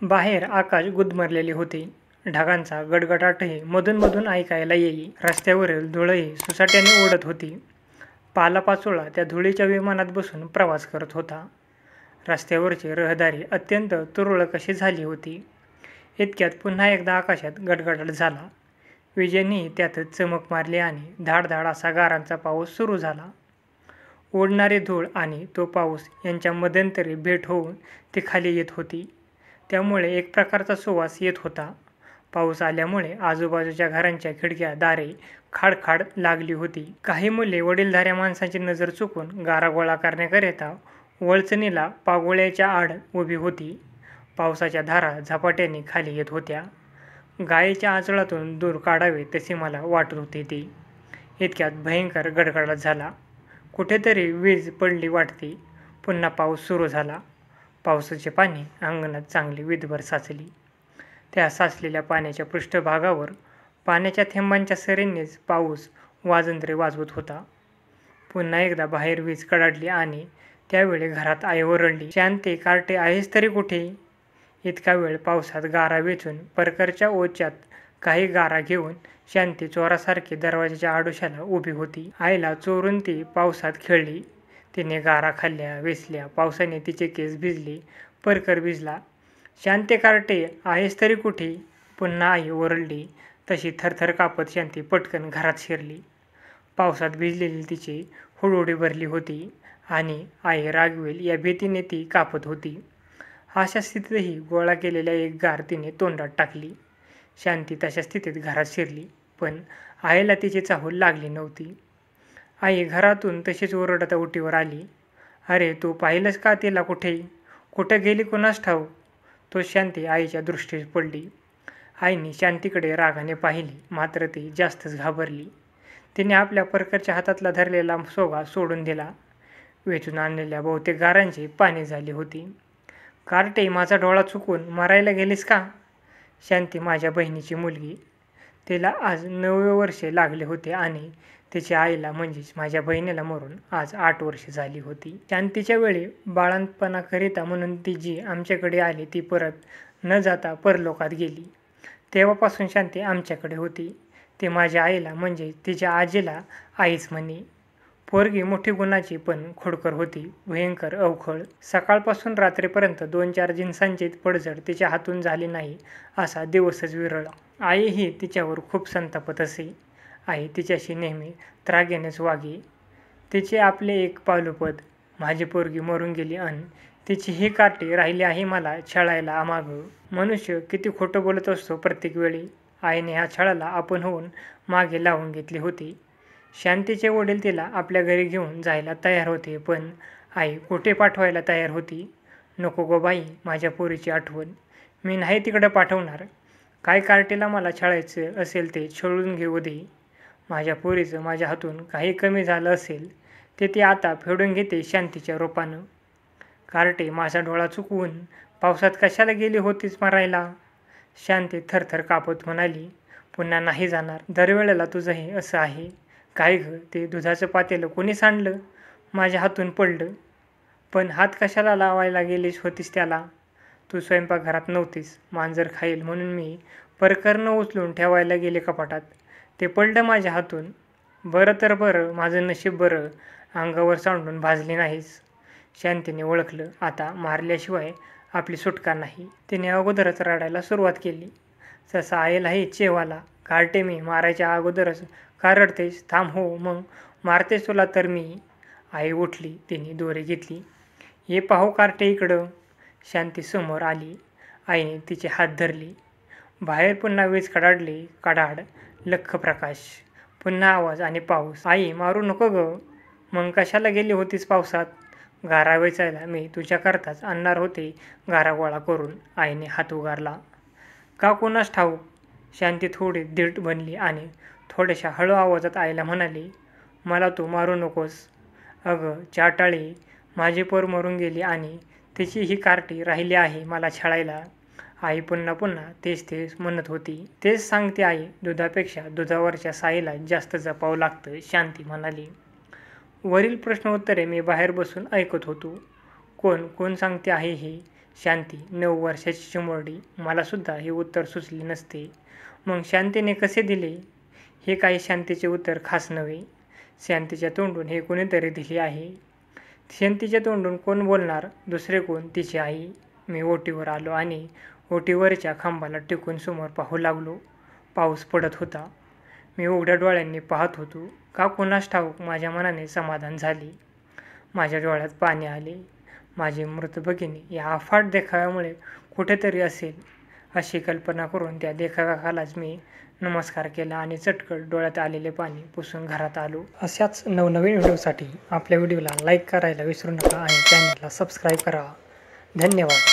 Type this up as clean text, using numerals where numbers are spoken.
बाहेर आकाश गुदमरलेले होते. ढगांचा गडगडाटही मधून-मधून ऐकायला येई. रस्त्यावरील धूळही सुसाट्याने उडत होती. पालापाचोळा त्या धुळीच्या विमानात बसून प्रवास करत होता. रस्त्यावरची रहदारी अत्यंत तुरळक अशी झाली होती. इतक्यात पुन्हा एकदा आकाशात गडगडाट झाला. विजेनेही त्यातच चमक मारली आणि धाडधाड असा गारांचा पाऊस सुरू झाला. उडणारी धूळ आणि तो पाऊस यांच्या मध्यंतरी भेट होऊन ती खाली येत होती. त्यामुळे एक प्रकारचा सुवास येत होता. पाऊस आल्यामुळे आजूबाजूच्या घरांच्या खिडक्या दारे खाडखाड लागली होती. काही मुले वडीलधाऱ्या माणसांची नजर चुकून गारा गोळा करण्याकरिता वळचणीला पागोळ्याच्या आड उभी होती. पावसाच्या धारा झपाट्याने खाली येत होत्या. गायीच्या आचळातून दूर काढावे तसे मला वाटत होते ते. इतक्यात भयंकर गडगडाट झाला. कुठेतरी वीज पडली वाटते. पुन्हा पाऊस सुरू झाला. पावसाचे पाणी अंगणात चांगली विदभर साचली. त्या साचलेल्या पाण्याच्या पृष्ठभागावर पाण्याच्या थेंबांच्या सरींनीच पाऊस वाजंत्रे वाजवत होता. पुन्हा एकदा बाहेर वीज कडाडली आणि त्यावेळी घरात आई ओरडली, "शांते, कार्टे, आहेस तरी कुठे?" इतका वेळ पावसात गारा वेचून परकरच्या ओच्यात काही गारा घेऊन शांती चोरासारखी दरवाजाच्या आडोशाला उभी होती. आईला चोरून ती पावसात खेळली. तिने गारा खाल्ल्या, वेचल्या. पावसाने तिचे केस भिजले, परकर भिजला. "शांते, कार्टे, आहेस तरी कुठे?" पुन्हा आई ओरडली. तशी थरथर कापत शांती पटकन घरात शिरली. पावसात भिजलेली तिची हुडहुडी भरली होती आणि आई रागवेल या भीतीने ती कापत होती. अशा स्थितीतही गोळा केलेल्या एक गार तिने तोंडात टाकली. शांती तशा स्थितीत घरात शिरली, पण आईला तिची चाहूल लागली नव्हती. आई घरातून तशीच ओरडत ओटीवर आली. "अरे, तू पाहिलंस का तिला कुठे? कुठं गेली कुणास ठाऊक?" तो शांती आईच्या दृष्टीस पडली. आईने शांतीकडे रागाने पाहिले, मात्र ती जास्तच घाबरली. तिने आपल्या परकरच्या हातातला धरलेला सोगा सोडून दिला. वेचून आणलेल्या बहुतेक गारांची पाने झाली होती. "कार्टे, माझा डोळा चुकून मारायला गेलीस का?" शांती माझ्या बहिणीची मुलगी. तिला आज 9वे वर्षे लागले होते आणि तिच्या आईला म्हणजेच माझ्या बहिणीला मरून आज 8 वर्षे झाली होती. शांतीच्या वेळी बाळंतपणाकरिता म्हणून ती जी आमच्याकडे आली ती परत न जाता परलोकात गेली. तेव्हापासून शांती आमच्याकडे होती. ती माझ्या आईला म्हणजे तिच्या आजीला आईच म्हणे. पोरगी मोठी गुणाची पण खोडकर होती, भयंकर अवखळ. सकाळपासून रात्रीपर्यंत 2-4 जिन्सांची पडझड तिच्या हातून झाली नाही असा दिवसच विरळा. आईही तिच्यावर खूप संतापत असे. आई तिच्याशी नेहमी त्राग्यानेच वागे. तिचे आपले एक पावलुपद. माझी पोरगी मरून गेली अन तिची ही कार्टी राहिली आहे मला छळायला मागं. मनुष्य किती खोटं बोलत असतो प्रत्येक वेळी. आईने ह्या छळाला आपण होऊन मागे लावून घेतली होती. शांतीचे वडील तिला आपल्या घरी घेऊन जायला तयार होते, पण आई कुठे पाठवायला तयार होती. "नको गो बाई, माझ्या पोरीची आठवण. मी नाही तिकडं पाठवणार. काय कार्टीला मला छळायचं असेल ते छळून घेऊ दे. माझ्या पोरीचं माझ्या हातून काही कमी झालं असेल ते ती आता फेडून घेते शांतीच्या रूपानं. कार्टे, माझा डोळा चुकवून पावसात कशाला गेली होतीस मरायला?" शांती थरथर कापत म्हणाली, "पुन्हा नाही जाणार. दरवेळेला तुझंही असं आहे. काय गं, ते दुधाचं पातेलं कोणी सांडलं? माझ्या हातून पडलं. पण हात कशाला लावायला गेलीस होतीस त्याला? तू स्वयंपाकघरात नव्हतीस. मांजर खाईल म्हणून मी परकरनं उचलून ठेवायला गेले कपाटात. ते पडलं माझ्या हातून. बरं तर बरं, माझं नशीब बरं, अंगावर सांडून भाजली नाहीस." शांतीने ओळखलं, आता मारल्याशिवाय आपली सुटका नाही. तिने अगोदरच रडायला सुरुवात केली. जसा आईलाही चेव आला. "कार्टे, मी मारायच्या अगोदरच का रडतेस? थांब हो, मग मारतेस तुला तर मी." आई उठली. तिने दोरी घेतली. "ये पाहू कार्टे इकडं." शांती समोर आली. आईने तिचे हात धरले. बाहेर पुन्हा वीज कडाडली. कडाड, लख्ख प्रकाश. पुन्हा आवाज आणि पाऊस. "आई, मारू नको गं. मग कशाला गेली होतीस पावसात?" "गारा वेचायला. मी तुझ्याकरताच आणणार होते गारा गोळा करून." आईने हात उगारला. "का कुणास ठाऊक?" शांती थोडी धीट बनली आणि थोड्याशा हळू आवाजात आईला म्हणाली, "मला तू मारू नकोस. अगं चाटाळी, माझी पोर मरून गेली आणि तिची ही कार्टी राहिली आहे मला छळायला." आई पुन्हा पुन्हा तेच तेच म्हणत होती. "तेच सांगते आई, दुधापेक्षा दुधावरच्या साईला जास्त जपावं लागतं." शांती म्हणाली. वरील प्रश्नोत्तरे मी बाहेर बसून ऐकत होतो. कोण कोण सांगते आहे हे शांती 9 वर्षाची चिमुरडी. मलासुद्धा हे उत्तर सुचले नसते. मग शांतीने कसे दिले? हे काही शांतीचे उत्तर खास नव्हे. शांतीच्या तोंडून हे कोणीतरी दिले आहे. शांतीच्या तोंडून कोण बोलणार? दुसरे कोण? तिची आई. मी ओटीवर आलो आणि ओटीवरच्या खांबाला टेकून समोर पाहू लागलो. पाऊस पडत होता. मी उघड्या डोळ्यांनी पाहत होतो. का कुणास ठाऊक माझ्या मनाने समाधान झाले. माझ्या डोळ्यात पाणी आले. माझी मृत भगिनी या अफाट देखाव्यामुळे कुठेतरी असेल अशी कल्पना करून त्या देखाव्याखालाच मी नमस्कार केला आणि चटकन डोळ्यात आलेले पाणी पुसून घरात आलो. अशाच नवनवीन व्हिडिओसाठी आपल्या व्हिडिओला लाईक करायला विसरू नका आणि चॅनलला सबस्क्राईब करा. धन्यवाद.